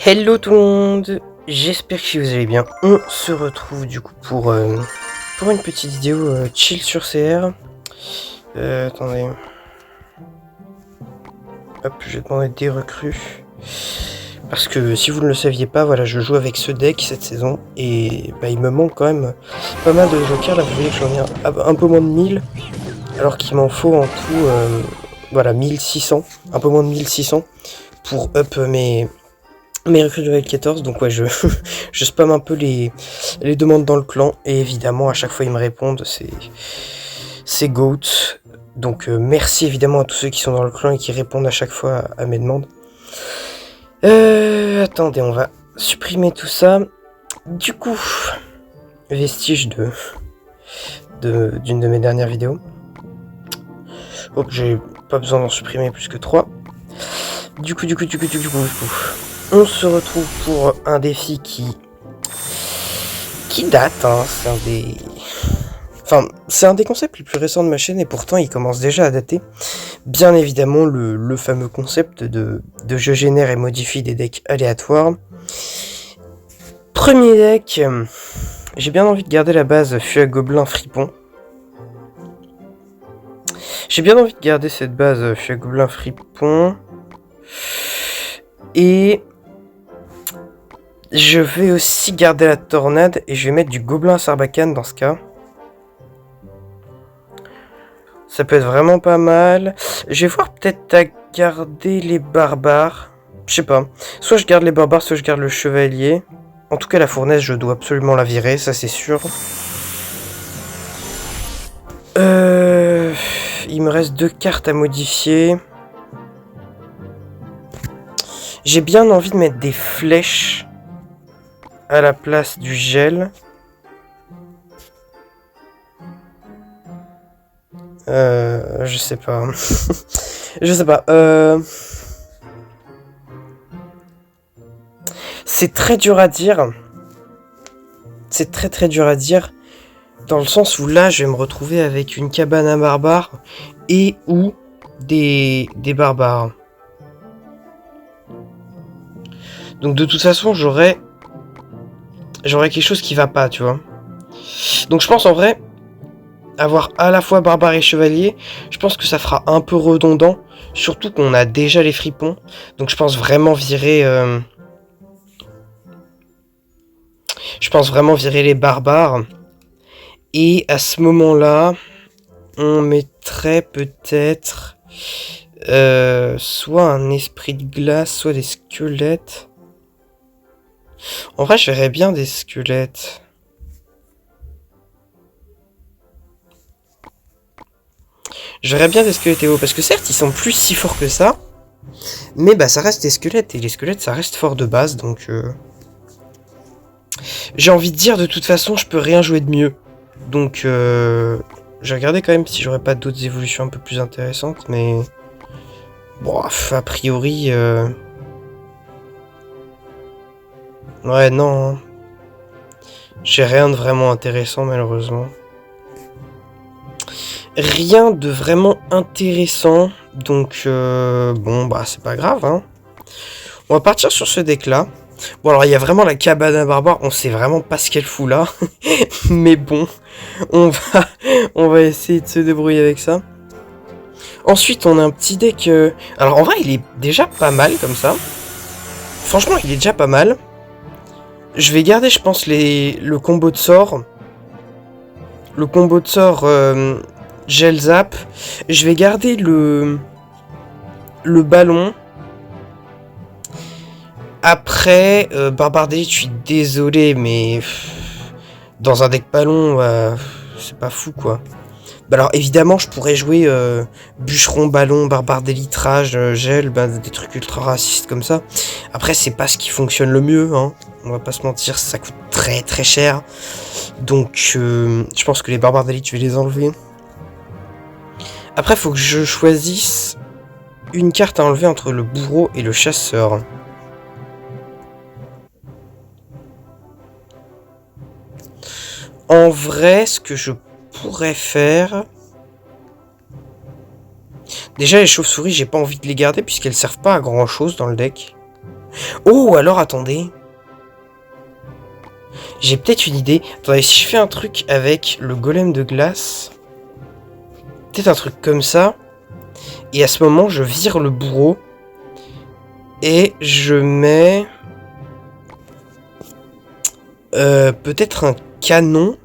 Hello tout le monde, j'espère que vous allez bien. On se retrouve du coup pour une petite vidéo chill sur CR. Attendez. Hop, je vais demander des recrues. Parce que si vous ne le saviez pas, voilà, je joue avec ce deck cette saison. Et bah, il me manque quand même pas mal de jokers. Là, vous voyez que j'en ai un peu moins de 1000. Alors qu'il m'en faut en tout, voilà, 1600. Un peu moins de 1600 pour up mes recrues de level 14, donc ouais, je spamme un peu les demandes dans le clan, et évidemment, à chaque fois, ils me répondent, c'est GOAT. Donc merci évidemment à tous ceux qui sont dans le clan et qui répondent à chaque fois à mes demandes. Attendez, on va supprimer tout ça. Du coup, vestige d'une de mes dernières vidéos. Donc j'ai pas besoin d'en supprimer plus que 3. Du coup, on se retrouve pour un défi qui date, hein. C'est un des concepts les plus récents de ma chaîne, et pourtant il commence déjà à dater. Bien évidemment, le fameux concept de je génère et modifie des decks aléatoires. Premier deck, j'ai bien envie de garder la base Feu à Gobelin Fripon. J'ai bien envie de garder cette base Feu à Gobelin Fripon. Et je vais aussi garder la tornade, et je vais mettre du Gobelin Sarbacane dans ce cas. Ça peut être vraiment pas mal. Je vais voir peut-être à garder les barbares. Je sais pas. Soit je garde les barbares, soit je garde le chevalier. En tout cas, la fournaise, je dois absolument la virer, ça c'est sûr. Il me reste 2 cartes à modifier. J'ai bien envie de mettre des flèches à la place du gel. Je sais pas. Je sais pas. C'est très dur à dire. C'est très dur à dire. Dans le sens où là, je vais me retrouver avec une cabane à barbares et ou des barbares. Donc de toute façon, j'aurai quelque chose qui va pas, tu vois. Donc je pense en vrai, avoir à la fois barbare et chevalier, je pense que ça fera un peu redondant. Surtout qu'on a déjà les fripons. Donc je pense vraiment virer... Je pense vraiment virer les barbares. Et à ce moment-là, on mettrait peut-être soit un esprit de glace, soit des squelettes. En vrai, je verrais bien des squelettes. Je verrais bien des squelettes Théo, parce que certes, ils sont plus si forts que ça. Mais bah, ça reste des squelettes, et les squelettes, ça reste fort de base, donc... J'ai envie de dire, de toute façon, je peux rien jouer de mieux. Donc, j'ai regardé quand même si j'aurais pas d'autres évolutions un peu plus intéressantes, mais... Bon, a priori... Ouais, non. J'ai rien de vraiment intéressant, malheureusement. Rien de vraiment intéressant, donc... Bon, bah, c'est pas grave, hein. On va partir sur ce deck-là. Bon, alors, il y a vraiment la cabane à barbare, on sait vraiment pas ce qu'elle fout là. Mais bon, on va essayer de se débrouiller avec ça. Ensuite, on a un petit deck... Alors, en vrai, il est déjà pas mal, comme ça. Franchement, il est déjà pas mal. Je vais garder, je pense, le combo de sorts. Le combo de sorts gel zap. Je vais garder le ballon. Après, Barbare d'élite, je suis désolé, mais... Dans un deck ballon, c'est pas fou, quoi. Bah alors évidemment je pourrais jouer bûcheron, ballon, barbare d'élite, rage, gel, bah, des trucs ultra racistes comme ça. Après c'est pas ce qui fonctionne le mieux, hein. On va pas se mentir, ça coûte très cher. Donc je pense que les barbares d'élite je vais les enlever. Après faut que je choisisse une carte à enlever entre le bourreau et le chasseur. En vrai, ce que je pourrais faire... Déjà, les chauves-souris, j'ai pas envie de les garder puisqu'elles servent pas à grand chose dans le deck. Oh, alors attendez. J'ai peut-être une idée. Attendez, si je fais un truc avec le golem de glace... Peut-être un truc comme ça. Et à ce moment, je vire le bourreau. Et je mets... peut-être un canon.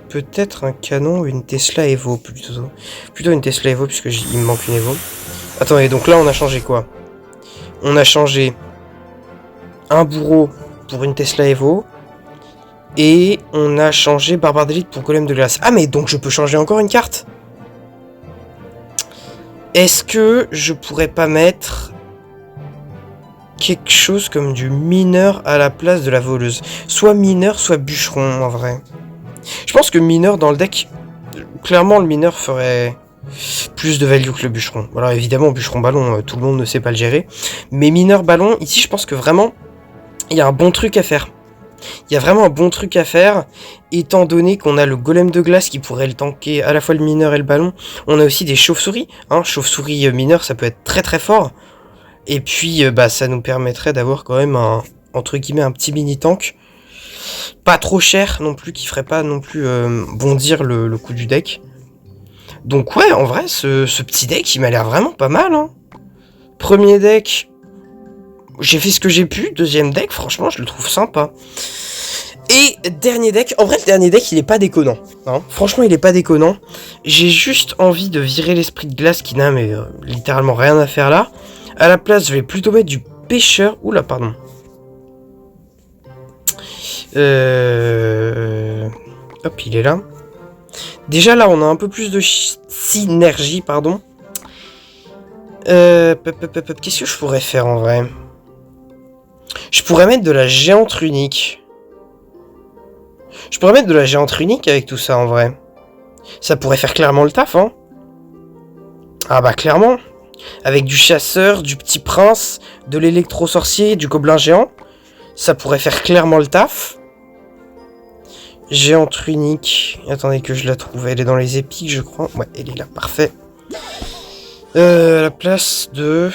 Peut-être un canon ou une Tesla Evo plutôt. Plutôt une Tesla Evo puisque il me manque une Evo. Attendez, donc là on a changé quoi? On a changé un bourreau pour une Tesla Evo. Et on a changé Barbare d'élite pour Golem de glace. Ah mais donc je peux changer encore une carte? Est-ce que je pourrais pas mettre quelque chose comme du mineur à la place de la voleuse? Soit mineur, soit bûcheron en vrai. Je pense que mineur dans le deck, clairement le mineur ferait plus de value que le bûcheron. Voilà, évidemment, bûcheron ballon, tout le monde ne sait pas le gérer. Mais mineur ballon, ici je pense que vraiment, il y a un bon truc à faire. Il y a vraiment un bon truc à faire, étant donné qu'on a le golem de glace qui pourrait le tanker à la fois le mineur et le ballon. On a aussi des chauves-souris, hein, chauves-souris mineurs, ça peut être très très fort. Et puis, ça nous permettrait d'avoir quand même un, entre guillemets, un petit mini-tank. Pas trop cher non plus, qui ferait pas non plus bondir le coup du deck. Donc ouais, en vrai, ce petit deck, il m'a l'air vraiment pas mal. Hein. Premier deck, j'ai fait ce que j'ai pu. Deuxième deck, franchement, je le trouve sympa. Et dernier deck, en vrai, le dernier deck, il est pas déconnant. Hein. Franchement, il est pas déconnant. J'ai juste envie de virer l'esprit de glace qui n'a mais littéralement rien à faire là. À la place, je vais plutôt mettre du pêcheur. Oula, pardon. Hop, il est là. Déjà là, on a un peu plus de synergie, pardon. Qu'est-ce que je pourrais faire en vrai? Je pourrais mettre de la géante runique. Je pourrais mettre de la géante runique avec tout ça en vrai. Ça pourrait faire clairement le taf, hein. Ah bah clairement. Avec du chasseur, du petit prince, de l'électro-sorcier, du gobelin géant. Ça pourrait faire clairement le taf. Géante runique. Attendez que je la trouve. Elle est dans les épiques, je crois. Ouais, elle est là. Parfait. La place de...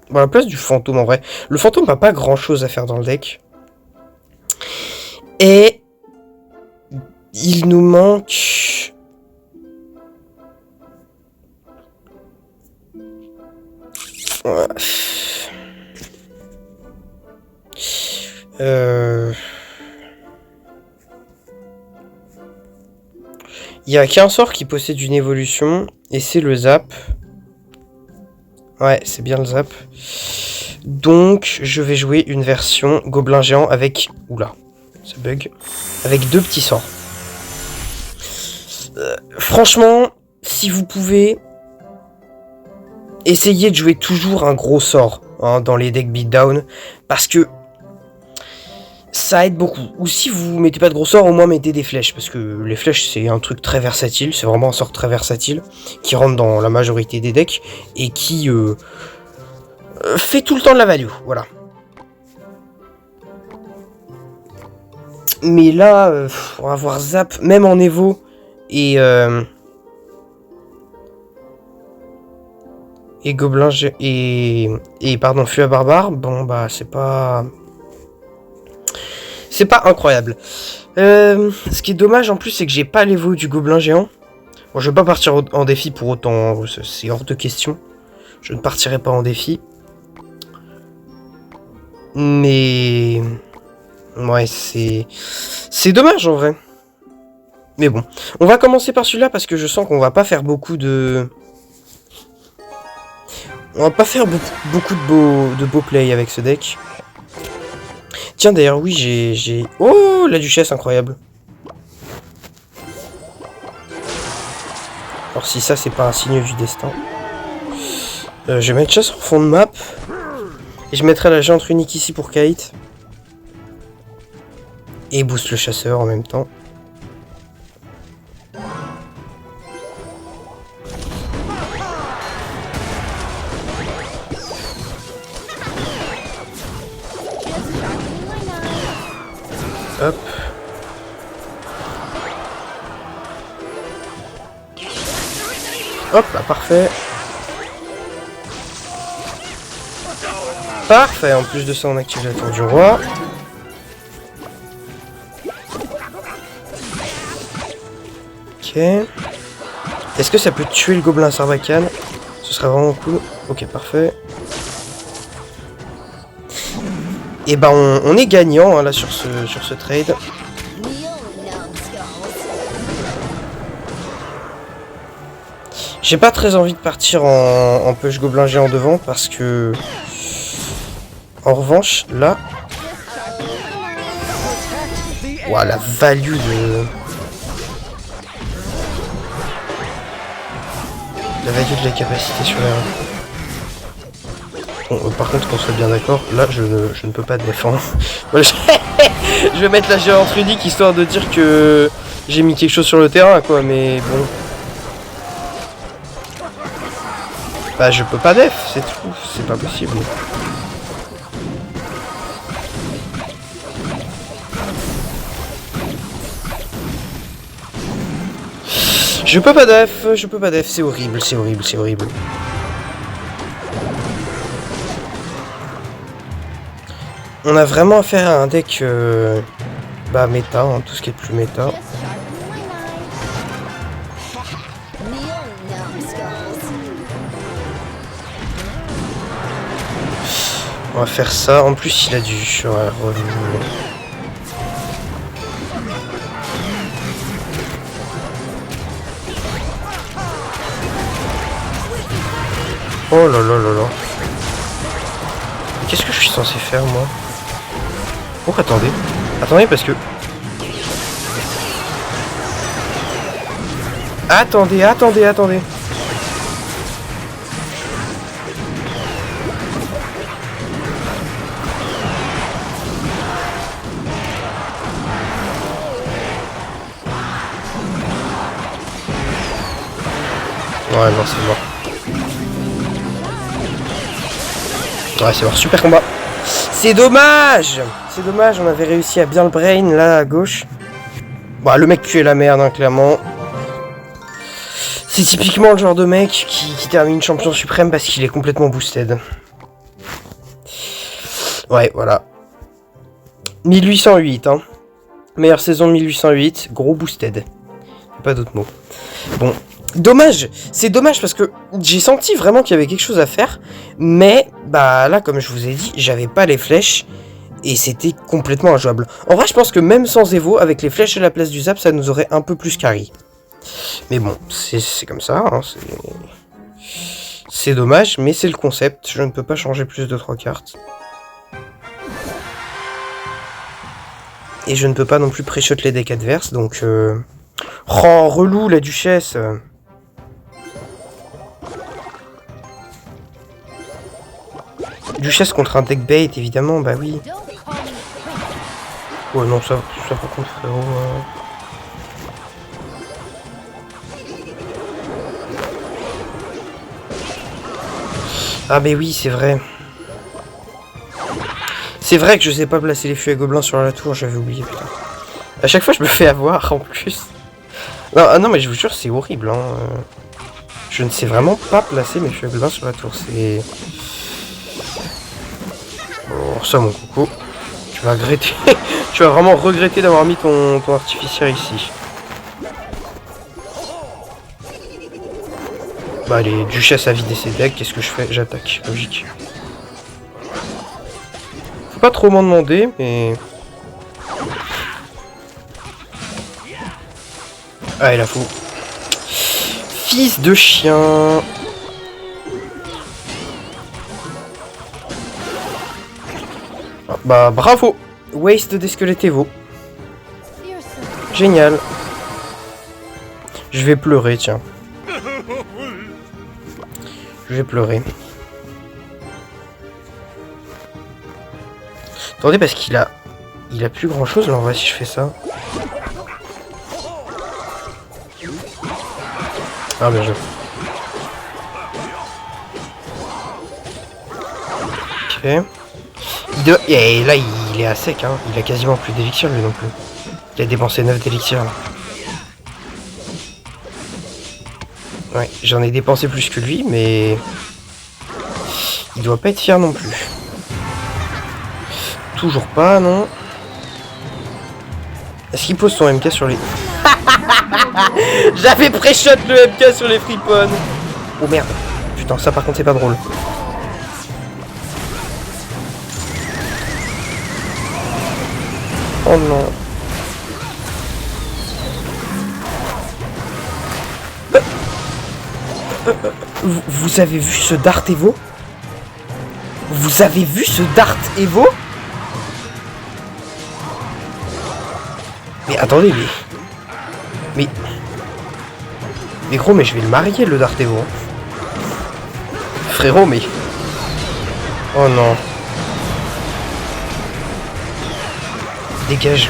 Bon, la place du fantôme, en vrai. Le fantôme n'a pas grand-chose à faire dans le deck. Et... il nous manque... Ouais. Il n'y a qu'un sort qui possède une évolution, et c'est le zap. Ouais, c'est bien le zap. Donc, je vais jouer une version gobelin géant avec... Oula, ça bug. Avec 2 petits sorts. Franchement, si vous pouvez... essayez de jouer toujours un gros sort hein, dans les decks beatdown. Parce que... ça aide beaucoup. Ou si vous mettez pas de gros sorts, au moins mettez des flèches. Parce que les flèches, c'est un truc très versatile. C'est vraiment un sort très versatile. Qui rentre dans la majorité des decks. Et qui fait tout le temps de la value. Voilà. Mais là, on va voir Zap. Même en Evo. Et Gobelin... Et pardon, Feu à Barbare. Bon, bah, c'est pas... c'est pas incroyable. Ce qui est dommage en plus, c'est que j'ai pas l'Evo du Gobelin géant. Bon, je vais pas partir en défi pour autant. C'est hors de question. Je ne partirai pas en défi. Mais... ouais, c'est dommage en vrai. Mais bon. On va commencer par celui-là parce que je sens qu'on va pas faire beaucoup de... on va pas faire beaucoup de beaux plays avec ce deck. Tiens, d'ailleurs, oui, j'ai... oh, la duchesse, incroyable. Alors, si ça, c'est pas un signe du destin. Je vais mettre chasse en fond de map. Et je mettrai la géante unique ici pour Kate. Et boost le chasseur en même temps. Hop. Hop là, parfait. Parfait, en plus de ça, on active la tour du roi. Ok. Est-ce que ça peut tuer le gobelin Sarbacane? Ce serait vraiment cool. Ok, parfait. Et ben on est gagnant hein, là sur ce trade. J'ai pas très envie de partir en push gobelin géant devant parce que... En revanche, là... Ouah, la value de... La value de la capacité sur l'air. Bon, par contre, qu'on soit bien d'accord, là, je ne peux pas défendre. Je vais mettre la géante unique histoire de dire que j'ai mis quelque chose sur le terrain, quoi, mais bon... Bah, je peux pas def, c'est tout, c'est pas possible. Je peux pas def, c'est horrible, c'est horrible, c'est horrible. On a vraiment affaire à un deck bah méta, hein, tout ce qui est plus méta. On va faire ça, en plus il a du revenu. Oh là là là là. Qu'est-ce que je suis censé faire moi? Oh attendez. Attendez parce que... Attendez. Ouais non c'est mort. Ouais c'est mort, super combat. C'est dommage, on avait réussi à bien le brain là à gauche. Bah le mec tuait la merde hein, clairement. C'est typiquement le genre de mec qui termine champion suprême parce qu'il est complètement boosted. Ouais voilà. 1808 hein. Meilleure saison de 1808, gros boosted. Pas d'autre mot. Bon. Dommage, c'est dommage parce que j'ai senti vraiment qu'il y avait quelque chose à faire, mais bah là comme je vous ai dit, j'avais pas les flèches et c'était complètement injouable. En vrai je pense que même sans Evo, avec les flèches à la place du zap, ça nous aurait un peu plus carry. Mais bon, c'est comme ça, hein, c'est dommage, mais c'est le concept, je ne peux pas changer plus de 3 cartes. Et je ne peux pas non plus pré-shot les decks adverses, donc... Oh, relou la duchesse. Duchesse contre un deck bait, évidemment, bah oui. Oh non, ça par contre, frérot... Ah mais oui, c'est vrai. C'est vrai que je sais pas placer les fûts à gobelins sur la tour, j'avais oublié, putain. À chaque fois, je me fais avoir, en plus. Non, ah non, mais je vous jure, c'est horrible, hein. Je ne sais vraiment pas placer mes fûts à gobelins sur la tour, c'est... Bon, ça, mon coucou. Tu vas regretter. Tu vas vraiment regretter d'avoir mis ton artificier ici. Bah, les duchesses à vider ses decks, qu'est-ce que je fais? J'attaque, logique. Faut pas trop m'en demander, mais... Ah, il a fou. Fils de chien. Ah, bah, bravo. Waste des squelettes Evo. Génial. Je vais pleurer, tiens. Je vais pleurer. Attendez, parce qu'il a... Il a plus grand chose là en vrai si je fais ça. Ah bien joué. Ok. Et là il est à sec hein. Il a quasiment plus d'élixir lui non plus. Il a dépensé 9 d'élixir là. Ouais, j'en ai dépensé plus que lui mais... Il doit pas être fier non plus. Toujours pas, non. Est-ce qu'il pose son MK sur les... J'avais pré-shot le MK sur les friponnes. Oh merde. Putain, ça par contre c'est pas drôle. Oh non. Vous avez vu ce Dart Evo? Vous avez vu ce Dart Evo? Mais attendez, mais gros, mais je vais le marier le Dart Evo. Frérot, mais... Oh non. Dégage.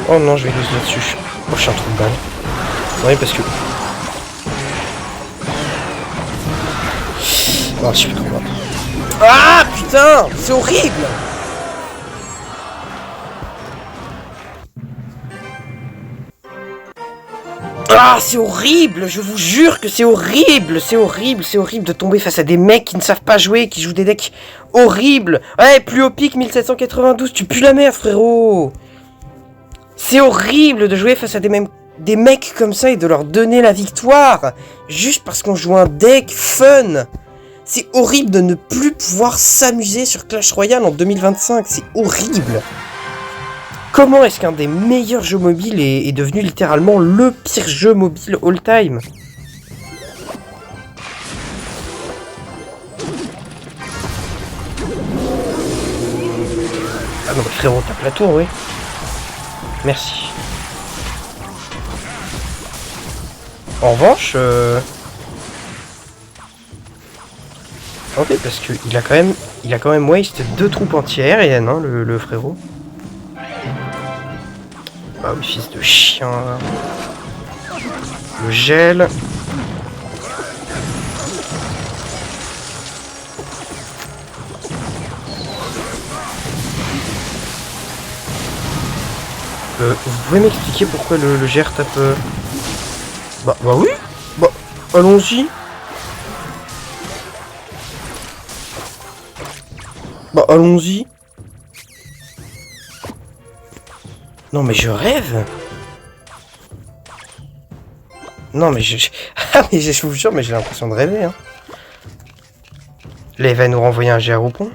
Oh non, je vais lose là-dessus. Oh, je suis un trou de balle. Oui, parce que... Oh, je sais plus trop. Ah, putain, c'est horrible. Ah, c'est horrible. Je vous jure que c'est horrible. C'est horrible, c'est horrible de tomber face à des mecs qui ne savent pas jouer, qui jouent des decks horribles. Ouais, plus au pic 1792, tu pues la merde, frérot. C'est horrible de jouer face à des mecs comme ça et de leur donner la victoire juste parce qu'on joue un deck fun. C'est horrible de ne plus pouvoir s'amuser sur Clash Royale en 2025. C'est horrible. Comment est-ce qu'un des meilleurs jeux mobiles est devenu littéralement le pire jeu mobile all-time? Ah non, mais frérot, tape la tour, oui. Merci. En revanche, ok, parce que il a quand même waste 2 troupes anti-aériennes, hein, le frérot. Ah oui, fils de chien. Le gel. Vous pouvez m'expliquer pourquoi le GR tape... Bah oui. Bah, allons-y. Bah, allons-y. Non, mais je rêve. Non, mais ah, mais je vous jure, mais j'ai l'impression de rêver, hein. Là, il va nous renvoyer un GR au pont.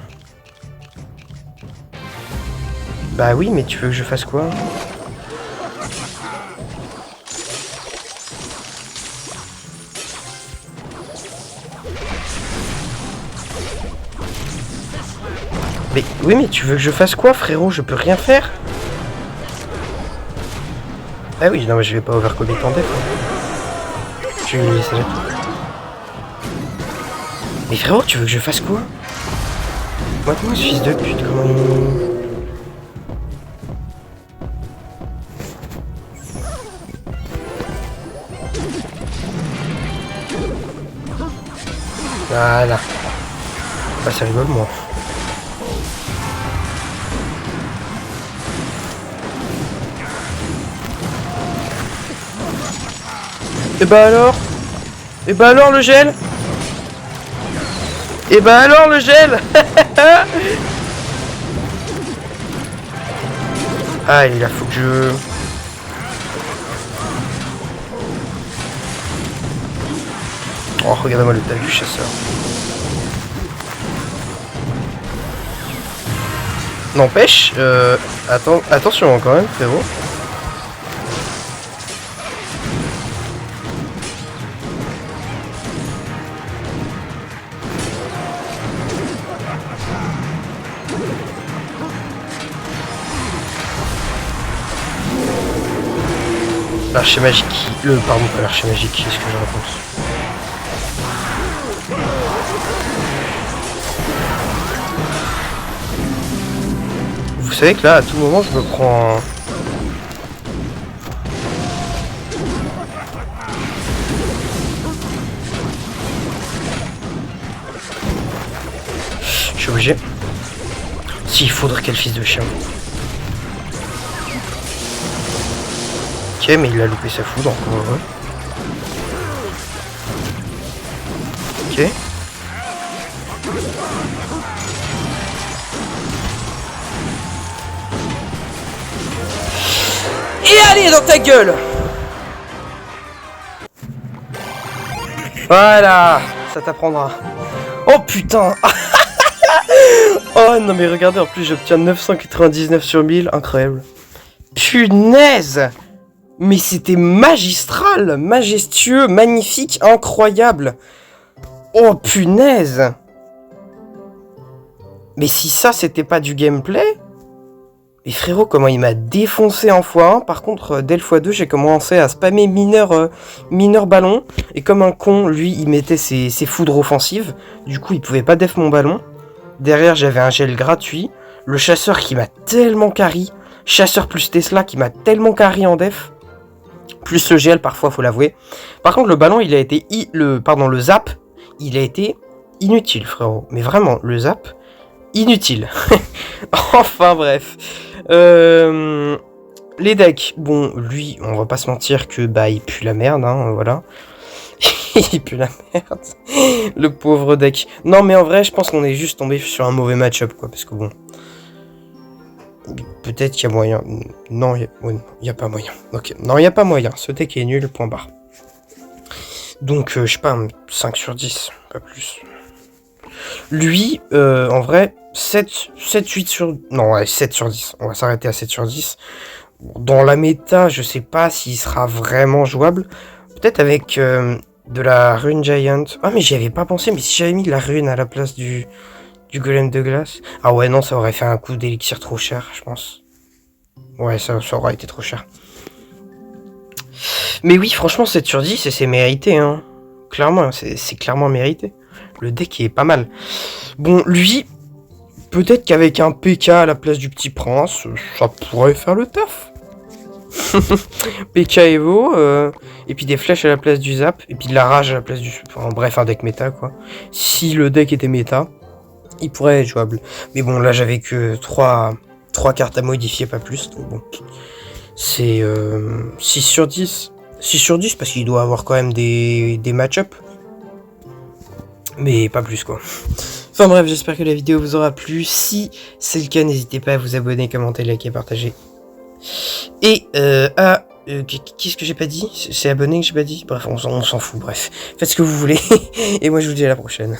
Bah oui, mais tu veux que je fasse quoi? Mais oui, mais tu veux que je fasse quoi, frérot? Je peux rien faire. Ah oui, non, mais je vais pas overcommit en def. Je vais laisser là. Mais frérot, tu veux que je fasse quoi? Moi, ce fils de pute, comment il... Voilà. Bah, ça rigole, moi. Et bah alors? Et bah alors le gel? Et bah alors le gel? Ah, il faut que je... Oh, regardez-moi le tag du chasseur. N'empêche, attention quand même, frérot. L'archer magique, pardon, pas l'archer magique, qu'est-ce que je raconte? Vous savez que là, à tout moment, je me prends un... Je suis obligé. S'il faudrait quel fils de chien. Ok, mais il a loupé sa foudre encore heureux. Ok. Et allez dans ta gueule. Voilà, ça t'apprendra. Oh putain. Oh non mais regardez, en plus j'obtiens 999 sur 1000, incroyable. Punaise. Mais c'était magistral, majestueux, magnifique, incroyable. Oh punaise. Mais si ça c'était pas du gameplay. Mais frérot, comment il m'a défoncé en x1. Par contre, dès le x2, j'ai commencé à spammer mineur ballon. Et comme un con, lui, il mettait ses foudres offensives. Du coup, il pouvait pas def mon ballon. Derrière, j'avais un gel gratuit. Le chasseur qui m'a tellement carry. Chasseur plus Tesla qui m'a tellement carry en def. Plus le gel, parfois, faut l'avouer. Par contre, le ballon, il a été... le zap, il a été inutile, frérot. Mais vraiment, le zap, inutile. Enfin, bref. Les decks, bon, lui, on va pas se mentir que, bah, il pue la merde, hein, voilà. Il pue la merde. Le pauvre deck. Non, mais en vrai, je pense qu'on est juste tombé sur un mauvais match-up, quoi, parce que bon... Peut-être qu'il y a moyen. Non, il y a pas moyen. Ok, non, il n'y a pas moyen. Ce deck est nul, point barre. Donc, je sais pas, 5 sur 10, pas plus. Lui, en vrai, 8 sur... Non, ouais, 7 sur 10. On va s'arrêter à 7 sur 10. Dans la méta, je sais pas s'il sera vraiment jouable. Peut-être avec de la rune Giant. Ah, mais j'y avais pas pensé, mais si j'avais mis de la rune à la place du golem de glace. Ah ouais, non, ça aurait fait un coup d'élixir trop cher, je pense. Ouais, ça aurait été trop cher. Mais oui, franchement, 7 sur 10, et c'est mérité, hein. Clairement, c'est clairement mérité. Le deck est pas mal. Bon, lui, peut-être qu'avec un PK à la place du petit prince, ça pourrait faire le taf. PK Evo, et puis des flèches à la place du zap, et puis de la rage à la place du... Enfin, bref, un deck méta, quoi. Si le deck était méta, il pourrait être jouable. Mais bon, là, j'avais que 3 cartes à modifier, pas plus. Donc bon, c'est 6 sur 10. 6 sur 10 parce qu'il doit avoir quand même des match-up. Mais pas plus, quoi. Enfin bref, j'espère que la vidéo vous aura plu. Si c'est le cas, n'hésitez pas à vous abonner, commenter, liker, partager. Et qu'est-ce que j'ai pas dit? C'est abonné que j'ai pas dit? Bref, on s'en fout, bref. Faites ce que vous voulez. Et moi, je vous dis à la prochaine.